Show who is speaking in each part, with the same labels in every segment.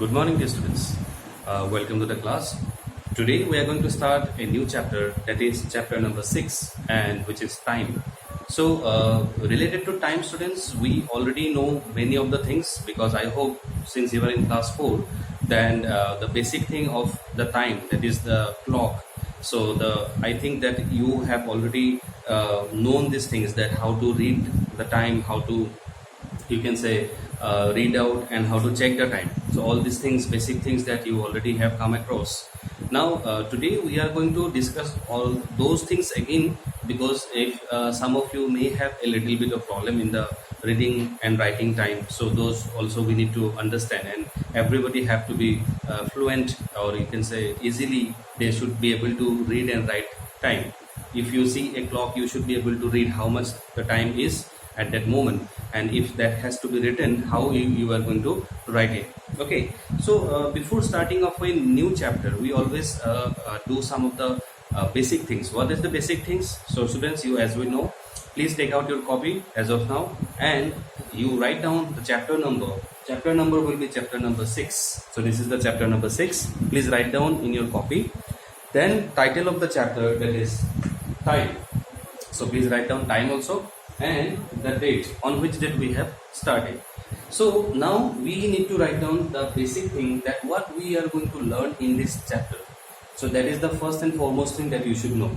Speaker 1: Good morning, dear students. Welcome to the class. Today we are going to start a new chapter, that is chapter number 6, and which is time. So related to time, students, we already know many of the things, because I hope since you are in class 4, then the basic thing of the time, that is the clock. So I think that you have already known these things, that how to read the time, how to, you can say, read out, and how to check the time. So all these things, basic things that you already have come across. Now today we are going to discuss all those things again, because if some of you may have a little bit of problem in the reading and writing time, so those also we need to understand, and everybody have to be fluent, or you can say easily they should be able to read and write time. If you see a clock, you should be able to read how much the time is at that moment, and if that has to be written, how you are going to write it. Okay, so before starting off a new chapter, we always do some of the basic things. What is the basic things? So students, you, as we know, please take out your copy as of now, and you write down the chapter number. Chapter number will be chapter number 6. So this is the chapter number 6. Please write down in your copy. Then title of the chapter, that is time. So please write down time also, and the date, on which date we have started. So now we need to write down the basic thing, that what we are going to learn in this chapter. So that is the first and foremost thing that you should know.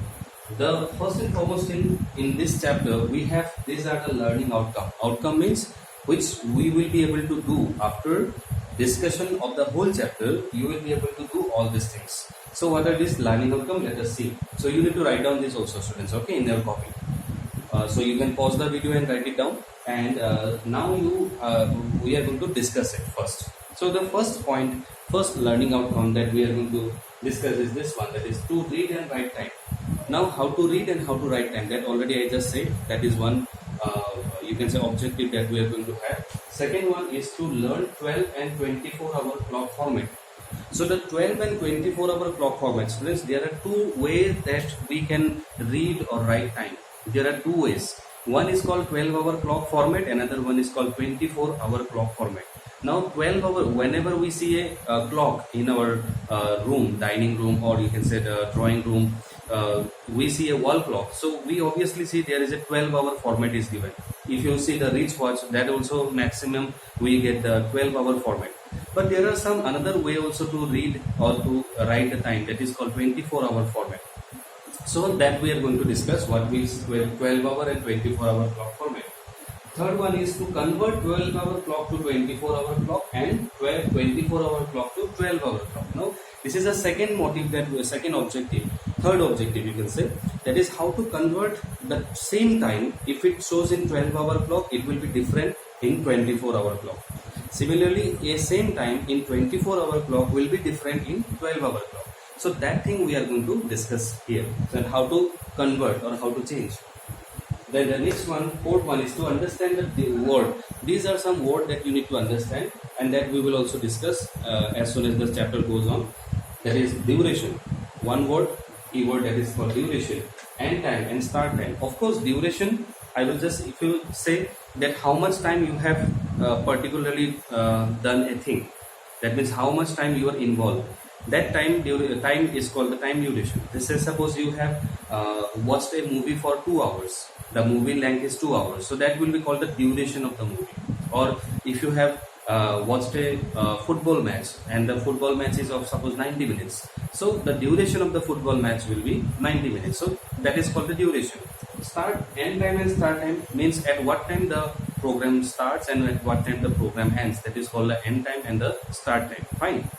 Speaker 1: The first and foremost thing in this chapter, we have, these are the learning outcome. Outcome means which we will be able to do after discussion of the whole chapter. You will be able to do all these things. So what are these learning outcome? Let us see. So you need to write down this also, students, okay, in your copy. So you can pause the video and write it down, and now we are going to discuss it first. So the first learning outcome that we are going to discuss is this one, that is to read and write time. Now how to read and how to write time, that already I just said, that is one you can say objective that we are going to have. Second one is to learn 12 and 24-hour clock format. So the 12 and 24-hour clock format, students, there are two ways that we can read or write time. There are two ways. One is called 12-hour clock format, another one is called 24-hour clock format. Now 12-hour, whenever we see a clock in our room, dining room, or you can say the drawing room, we see a wall clock. So we obviously see there is a 12-hour format is given. If you see the wrist watch, that also maximum we get the 12-hour format. But there are some another way also to read or to write the time, that is called 24-hour format. So that we are going to discuss, what means 12-hour and 24-hour clock format. Third one is to convert 12-hour clock to 24-hour clock, and 24-hour clock to 12-hour clock. Now this is a second motive, that second objective. Third objective, you can say, that is how to convert the same time. If it shows in 12-hour clock, it will be different in 24-hour clock. Similarly, a same time in 24-hour clock will be different in 12-hour clock. So that thing we are going to discuss here, that how to convert or how to change. Then the next one, fourth one, is to understand the word. These are some words that you need to understand, and that we will also discuss as soon as the chapter goes on. That is duration. One word, keyword, that is for duration. End time and start time. Of course, duration, I will just, if you say that how much time you have particularly done a thing, that means how much time you are involved. That time is called the time duration. This is, suppose you have watched a movie for 2 hours. The movie length is 2 hours. So that will be called the duration of the movie. Or if you have watched a football match, and the football match is of suppose 90 minutes. So the duration of the football match will be 90 minutes. So that is called the duration. End time and start time means at what time the program starts and at what time the program ends. That is called the end time and the start time. Fine.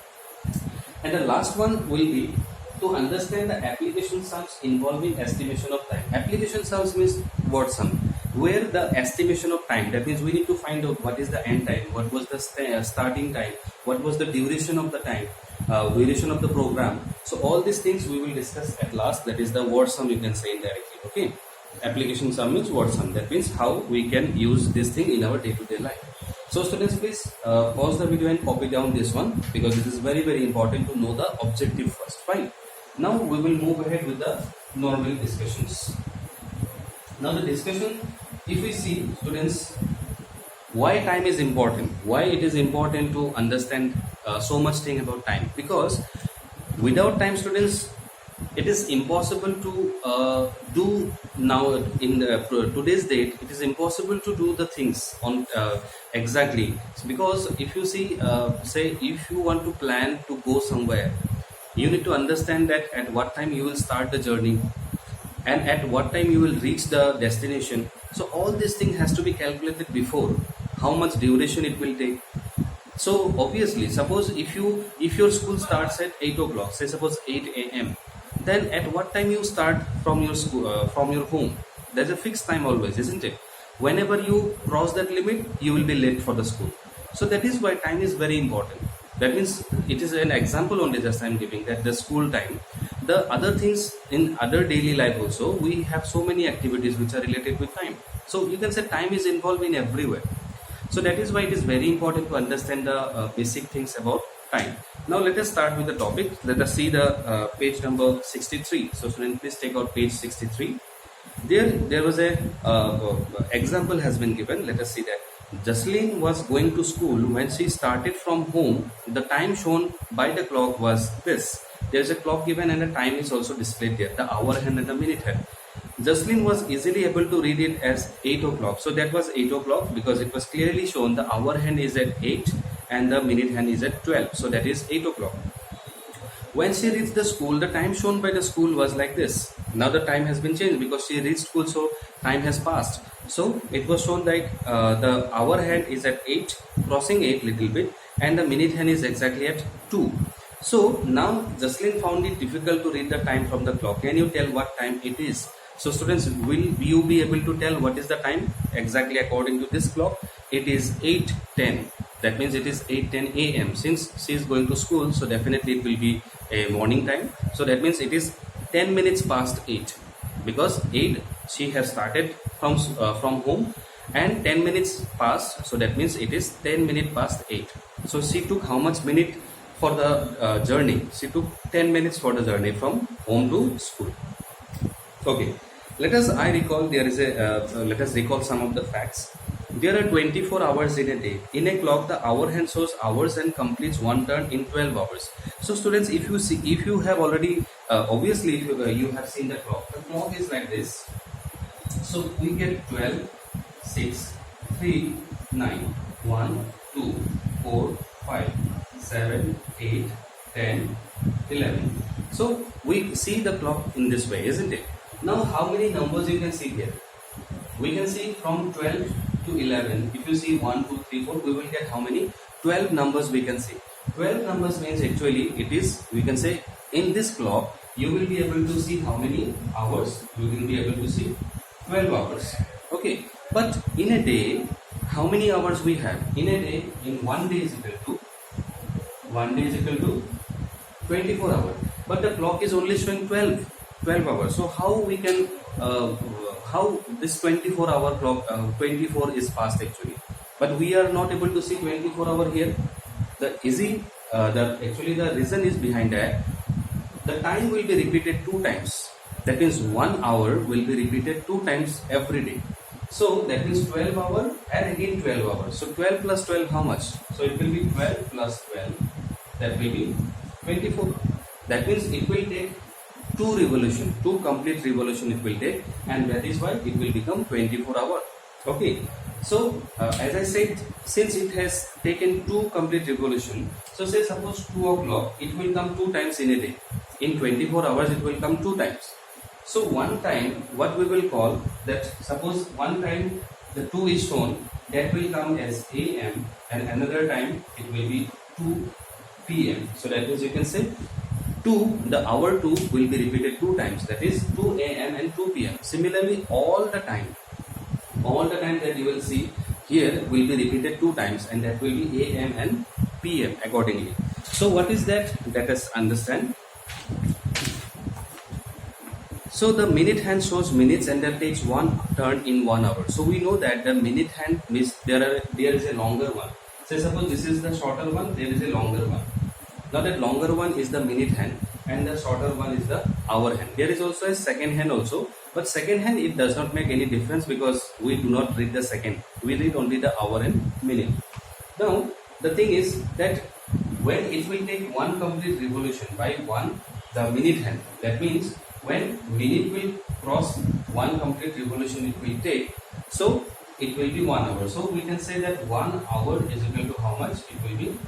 Speaker 1: And the last one will be to understand the application sums involving estimation of time. Application sums means word sum, where the estimation of time, that means we need to find out what is the end time, what was the starting time, what was the duration of the time, duration of the program. So all these things we will discuss at last. That is the word sum, you can say indirectly. Okay, application sum means word sum. That means how we can use this thing in our day-to-day life. So students, please pause the video and copy down this one, because it is very, very important to know the objective first. Fine. Now we will move ahead with the normal discussions. Now the discussion, if we see, students, Why time is important? Why it is important to understand so much thing about time? Because without time, students, it is impossible to do now in today's date. It is impossible to do the things on exactly, because if you see, say if you want to plan to go somewhere, you need to understand that at what time you will start the journey and at what time you will reach the destination. So all these things has to be calculated before, how much duration it will take. So obviously, suppose if your school starts at 8 o'clock, say suppose 8 a.m., then at what time you start from your school, from your home? There's a fixed time always, isn't it? Whenever you cross that limit, you will be late for the school. So that is why time is very important. That means it is an example only just I'm giving, that the school time. The other things in other daily life also, we have so many activities which are related with time. So you can say time is involved in everywhere. So that is why it is very important to understand the basic things about time. Now let us start with the topic. Let us see the page number 63. So student, please take out page 63. There was a example has been given. Let us see that. Jocelyn was going to school. When she started from home, the time shown by the clock was this. There is a clock given and a time is also displayed there, the hour hand and the minute hand. Jocelyn was easily able to read it as 8 o'clock. So that was 8 o'clock because it was clearly shown the hour hand is at 8 and the minute hand is at 12. So that is 8 o'clock. When she reached the school, the time shown by the school was like this. Now the time has been changed because she reached school, so time has passed. So it was shown that the hour hand is at 8, crossing 8 little bit, and the minute hand is exactly at 2. So now Jocelyn found it difficult to read the time from the clock. Can you tell what time it is? So students, will you be able to tell what is the time exactly according to this clock? It is 8:10. That means it is 8:10 a.m. Since she is going to school, so definitely it will be a morning time. So that means it is 10 minutes past 8, because 8 she has started from home and 10 minutes past. So that means it is 10 minutes past 8. So she took how much minute for the journey? She took 10 minutes for the journey from home to school. Okay, let us recall some of the facts. There are 24 hours in a day. In a clock, the hour hand shows hours and completes one turn in 12 hours. So students, if you have already, obviously you have seen the clock. The clock is like this. So we get 12, 6, 3, 9, 1, 2, 4, 5, 7, 8, 10, 11. So we see the clock in this way, isn't it? Now how many numbers you can see here? We can see from 12 to 11. If you see 1, 2, 3, 4, we will get how many? 12 numbers we can see. 12 numbers means actually it is, we can say, in this clock you will be able to see how many hours. You will be able to see 12 hours. Okay, but in a day, how many hours we have? In a day, in one day is equal to 24 hours. But the clock is only showing 12 hours. So how we can how this 24 hour clock 24 is past actually, but we are not able to see 24 hour here. The reason is behind that the time will be repeated 2 times. That means 1 hour will be repeated 2 times every day. So that means 12 hour and again 12 hours. So 12 plus 12 how much? So it will be 12 plus 12, that will be 24. That means it will take 2 complete revolution it will take, and that is why it will become 24 hour. Okay, so as I said, since it has taken 2 complete revolution, so say suppose 2 o'clock, it will come 2 times in a day. In 24 hours it will come 2 times. So one time, what we will call that, suppose one time the 2 is shown, that will come as AM, and another time it will be 2 PM. So that means you can say 2, the hour 2 will be repeated 2 times, that is 2 AM and 2 PM. Similarly, all the time that you will see here will be repeated 2 times, and that will be AM and PM accordingly. So what is that? Let us understand. So the minute hand shows minutes and that takes 1 turn in 1 hour. So we know that the minute hand means there is a longer one. Say suppose this is the shorter one, there is a longer one. Now that longer one is the minute hand and the shorter one is the hour hand. There is also a second hand also, But second hand, it does not make any difference because we do not read the second. We read only the hour and minute. Now, the thing is that when it will take one complete revolution by one, the minute hand. That means when minute will cross one complete revolution, it will take. So it will be 1 hour. So we can say that 1 hour is equal to how much? It will be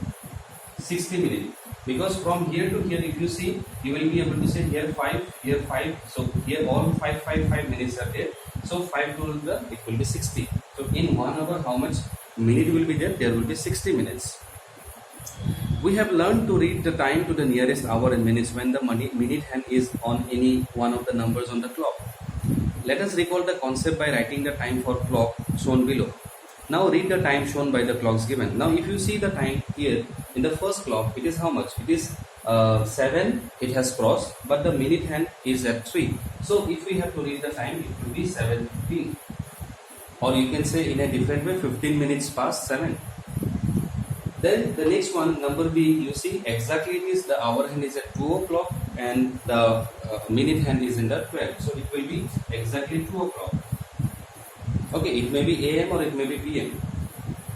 Speaker 1: 60 minutes. Because from here to here, if you see, you will be able to say here 5, here 5. So here all 5 minutes are there. So 5 to the, it will be 60. So in 1 hour, how much minute will be there? There will be 60 minutes. We have learned to read the time to the nearest hour and minutes when the minute hand is on any one of the numbers on the clock. Let us recall the concept by writing the time for clock shown below. Now read the time shown by the clocks given. Now if you see the time here in the first clock, it is how much? It is 7, it has crossed, but the minute hand is at 3. So if we have to read the time, it will be 7:15. Or you can say in a different way, 15 minutes past 7. Then the next one, number B, you see exactly it is the hour hand is at 2 o'clock and the minute hand is in the 12. So it will be exactly 2 o'clock. Okay, it may be AM or it may be PM.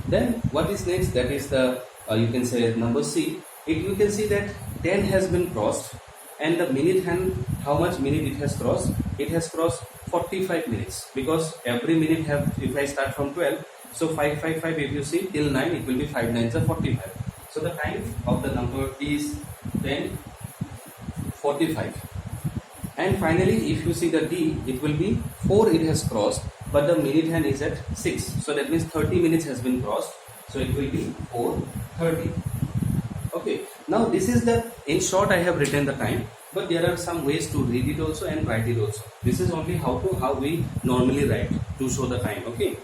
Speaker 1: Then what is next? That is the, you can say number C. You can see that 10 has been crossed and the minute hand, how much minute it has crossed? It has crossed 45 minutes because every minute have, if I start from 12, so 5 if you see till 9, it will be 5 9s are 45. So the time of the number is 10:45. And finally, if you see the D, it will be 4 it has crossed, but the minute hand is at 6. So that means 30 minutes has been crossed. So it will be 4:30. Okay. Now this is the, in short I have written the time, but there are some ways to read it also and write it also. This is only how we normally write to show the time. Okay.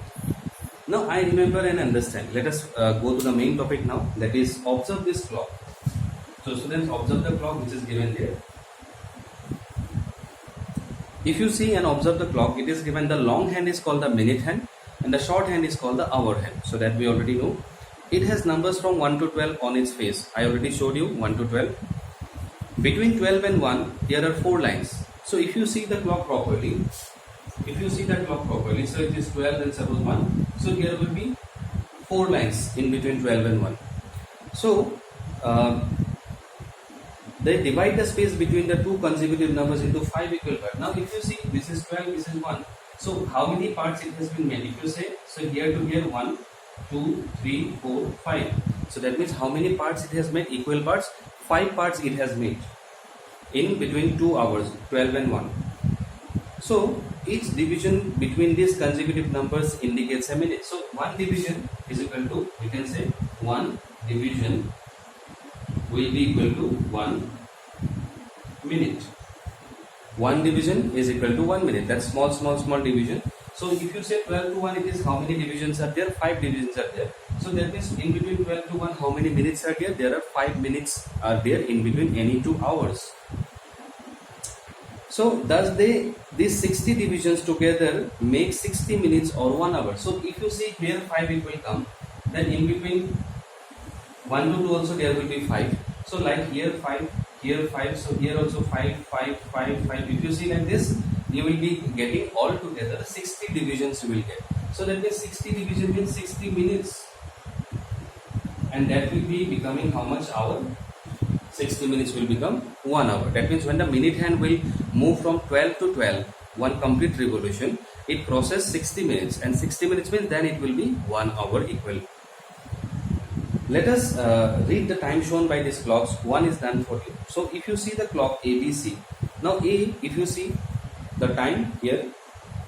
Speaker 1: Now I remember and understand. Let us go to the main topic now, that is observe this clock. So students, observe the clock which is given there. If you see and observe the clock, it is given the long hand is called the minute hand and the short hand is called the hour hand. So that we already know. It has numbers from 1 to 12 on its face. I already showed you 1 to 12. Between 12 and 1, there are 4 lines. So if you see the clock properly, so it is 12 and suppose 1. So here will be 4 lines in between 12 and 1. So they divide the space between the two consecutive numbers into 5 equal parts. Now if you see, this is 12, this is 1. So how many parts it has been made? If you say, so here to here 1, 2, 3, 4, 5. So that means how many parts it has made? Equal parts. 5 parts it has made in between 2 hours, 12 and 1. So each division between these consecutive numbers indicates a minute. So 1 division is equal to, we can say 1 division will be equal to 1 minute. 1 division is equal to 1 minute. That's small division. So if you say 12 to 1, it is how many divisions are there? 5 divisions are there. So that means in between 12 to 1, how many minutes are there? There are 5 minutes are there in between any 2 hours. So thus these 60 divisions together make 60 minutes or 1 hour. So if you see here 5 it will come, then in between 1 to 2 also there will be 5. So like here 5, here 5, so here also 5, 5, 5, 5. If you see like this, you will be getting all together 60 divisions you will get. So that means 60 division means 60 minutes. And that will be becoming how much hour? 60 minutes will become 1 hour. That means when the minute hand will move from 12 to 12, one complete revolution, it crosses 60 minutes. And 60 minutes means then it will be 1 hour equal. Let us read the time shown by these clocks. One is done for you. So if you see the clock ABC. Now A, if you see the time here,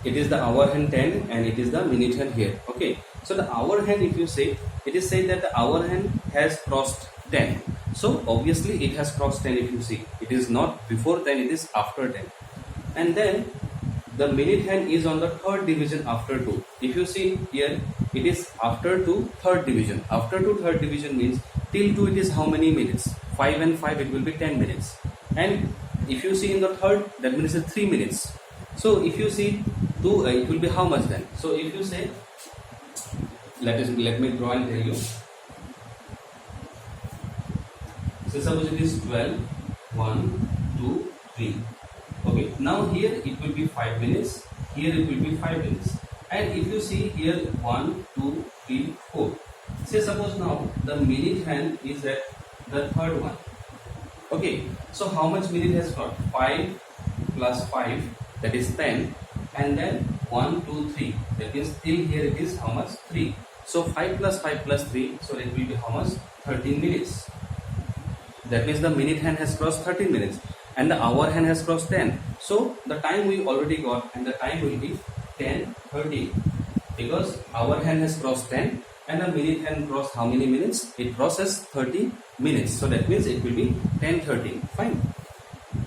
Speaker 1: it is the hour hand 10 and it is the minute hand here. Okay. So the hour hand, if you say, it is said that the hour hand has crossed 10. So obviously it has crossed 10 if you see. It is not before 10, it is after 10. And then the minute hand is on the third division after 2. If you see here, it is after 2, third division. After 2, third division means till 2 it is how many minutes? 5 and 5 it will be 10 minutes. And if you see in the third, that means it's 3 minutes. So if you see 2, it will be how much then? So if you say, let me draw and tell you. So suppose it is 12, 1, 2, 3. Okay, now here it will be 5 minutes, here it will be 5 minutes, and if you see here 1 2 3 4, say suppose now the minute hand is at the third one. Okay, so how much minute has got? 5 plus 5, that is 10, and then 1 2 3, that means till here it is how much? 3. So 5 plus 5 plus 3, so it will be how much? 13 minutes. That means the minute hand has crossed 13 minutes and the hour hand has crossed 10. So the time we already got, and the time will be 10:30, because hour hand has crossed 10 and the minute hand crossed how many minutes? It crosses 30 minutes. So that means it will be 10:30. Fine.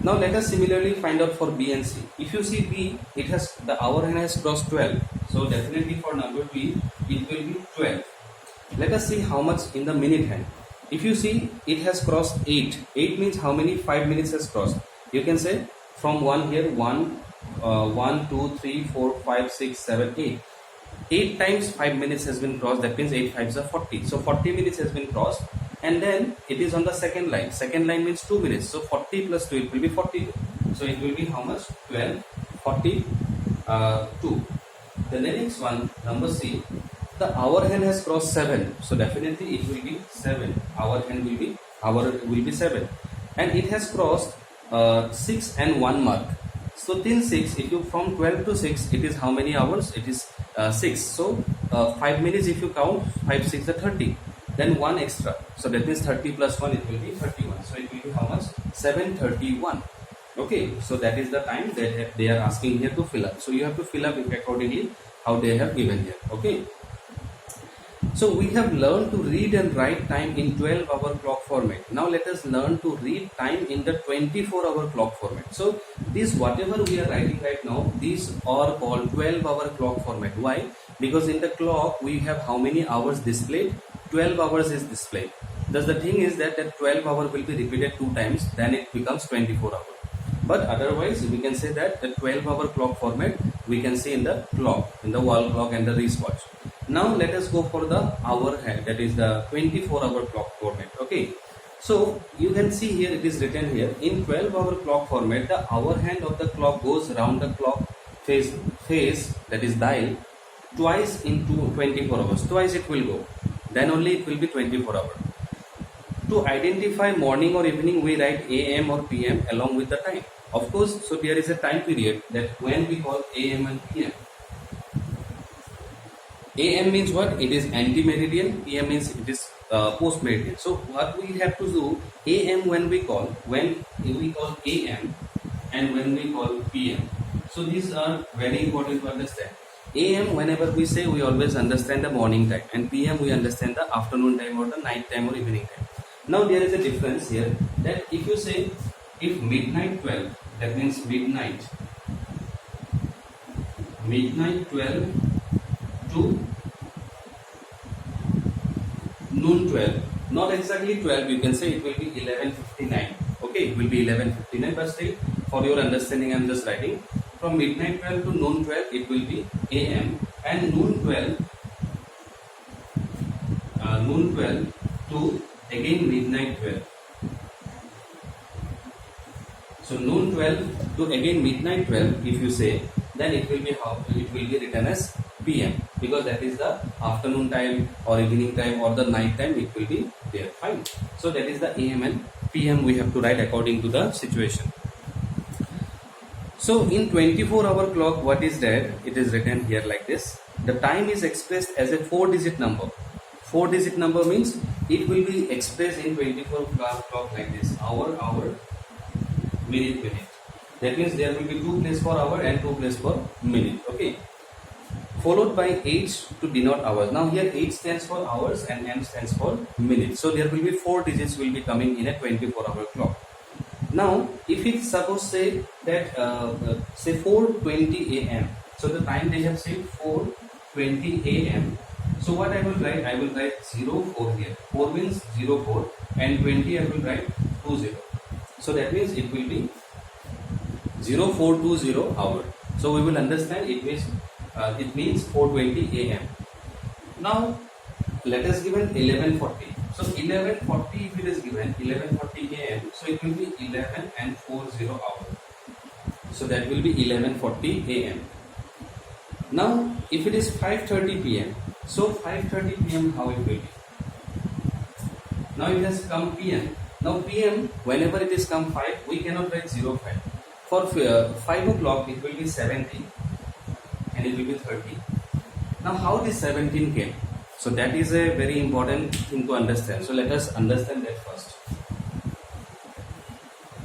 Speaker 1: Now let us similarly find out for B and C. If you see B, it has, the hour hand has crossed 12. So definitely for number B, it will be 12. Let us see how much in the minute hand. If you see, it has crossed 8. 8 means how many 5 minutes has crossed? You can say from 1 here, 1, 2, 3, 4, 5, 6, 7, 8. 8 times 5 minutes has been crossed, that means 8 5s are 40. So 40 minutes has been crossed, and then it is on the second line. Second line means 2 minutes. So 40 plus 2, it will be 42. So it will be how much? 12, 42. The next one, number C, the hour hand has crossed 7. So definitely it will be 7. Hour will be 7. And it has crossed 6 and 1 mark. So till 6, if you from 12 to 6, it is how many hours? It is 6. So 5 minutes if you count, 5 6 are 30. Then 1 extra. So that means 30 plus 1, it will be 31. So it will be how much? 7:31. Okay, so that is the time that they are asking here to fill up. So you have to fill up it accordingly how they have given here. Okay. So we have learned to read and write time in 12-hour clock format. Now let us learn to read time in the 24-hour clock format. So this whatever we are writing right now, these are called 12-hour clock format. Why? Because in the clock we have how many hours displayed? 12 hours is displayed. Thus the thing is that 12 hour will be repeated 2 times, then it becomes 24 hour. But otherwise we can say that the 12-hour clock format we can see in the clock, in the wall clock and the wristwatch. Now let us go for the hour hand, that is the 24-hour clock format. Okay, so you can see here it is written here, in 12-hour clock format the hour hand of the clock goes round the clock face, that is dial, twice in 24 hours. Twice it will go, then only it will be 24 hours. To identify morning or evening, we write AM or PM along with the time. Of course, so there is a time period that when we call AM and PM. AM means what? It is anti-meridian. PM means it is post-meridian. So what we have to do, AM when we call AM and when we call PM. So these are very important to understand. AM whenever we say, we always understand the morning time, and PM we understand the afternoon time or the night time or evening time. Now there is a difference here, that if you say if midnight 12, that means midnight 12 to noon 12, not exactly 12, you can say it will be 11:59. Okay, it will be 11:59, but still for your understanding I am just writing from midnight 12 to noon 12, it will be AM, and noon 12 to again midnight 12. So noon 12 to again midnight 12, if you say, then it will be how? It will be written as PM, because that is the afternoon time or evening time or the night time, it will be there. Fine. So that is the AM and PM we have to write according to the situation. So in 24-hour clock, what is that? It is written here like this. The time is expressed as a 4-digit number. 4-digit number means it will be expressed in 24-hour clock like this: hour, minute. That means there will be 2 places for hour and 2 places for minute. Okay. Followed by H to denote hours. Now here H stands for hours and M stands for minutes. So there will be 4 digits will be coming in a 24-hour clock. Now if it suppose say that say 4:20 AM. So the time they have said 4:20 AM. So what I will write? I will write 04 here. 4 means 04 and 20 I will write 20. So that means it will be 0420 hour. So we will understand it means 4:20 AM. Now let us given 11:40. So 11:40 if it is given 11:40 AM. So it will be 11 and 40 hour. So that will be 11:40 a.m. Now if it is 5:30 p.m. so 5:30 p.m. how it will be? Now it has come p.m. Now p.m. whenever it is come 5, we cannot write 05. For 5 o'clock it will be 70 and it will be 30. Now how this 17 came? So that is a very important thing to understand. So let us understand that first.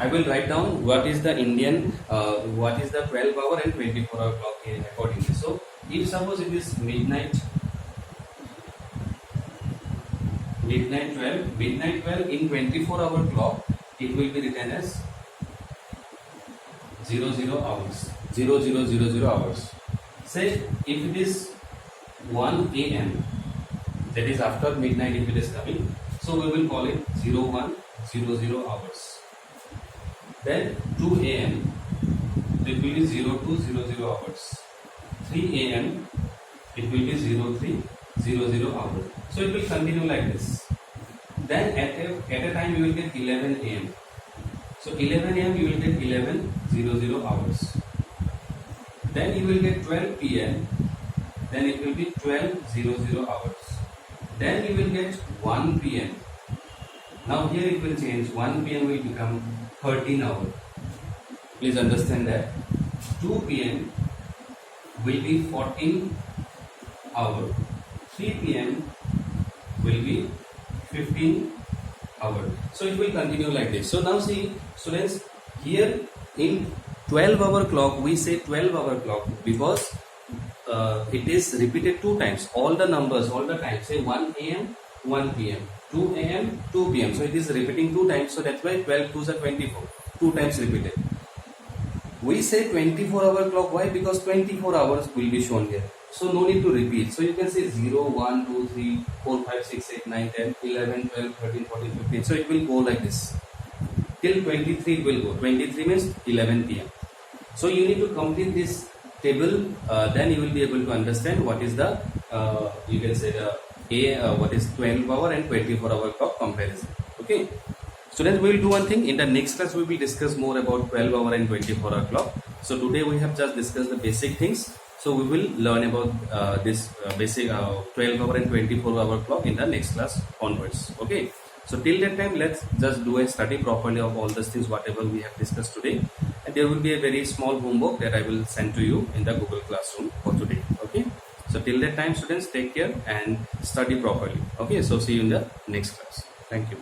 Speaker 1: I will write down what is the Indian, what is the 12 hour and 24 hour clock here accordingly. So if suppose it is midnight 12 in 24 hour clock, it will be written as 00 hours, 0000 hours. Say if it is 1 a.m., that is after midnight if it is coming, so we will call it 0100 hours. Then 2 a.m. it will be 0200 hours. 3 a.m. it will be 0300 hours. So it will continue like this. Then at a time you will get 11 a.m. So 11 a.m. you will get 1100 hours. Then you will get 12 p.m. Then it will be 1200 hours. Then you will get 1 p.m. Now here it will change. 1 p.m. will become 13 hours. Please understand that. 2 p.m. will be 14 hours. 3 p.m. will be 15 hours. So it will continue like this. So now see students, here in 12-hour clock we say 12-hour clock because it is repeated 2 times. All the numbers, all the times, say 1 a.m., 1 p.m., 2 a.m., 2 p.m. So it is repeating 2 times. So that's why 12 2s are 24. 2 times repeated. We say 24-hour clock. Why? Because 24 hours will be shown here. So no need to repeat. So you can say 0, 1, 2, 3, 4, 5, 6, 8, 9, 10, 11, 12, 13, 14, 15. So it will go like this. Till 23 it will go. 23 means 11 p.m. So you need to complete this table. Then you will be able to understand what is the, you can say what is 12-hour and 24-hour clock comparison. Okay. Students, we will do one thing. In the next class, we will discuss more about 12-hour and 24-hour clock. So today we have just discussed the basic things. So we will learn about this basic 12-hour and 24-hour clock in the next class onwards. Okay. So till that time, let's just do a study properly of all these things, whatever we have discussed today. And there will be a very small homework that I will send to you in the Google Classroom for today. Okay. So till that time, students, take care and study properly. Okay. So see you in the next class. Thank you.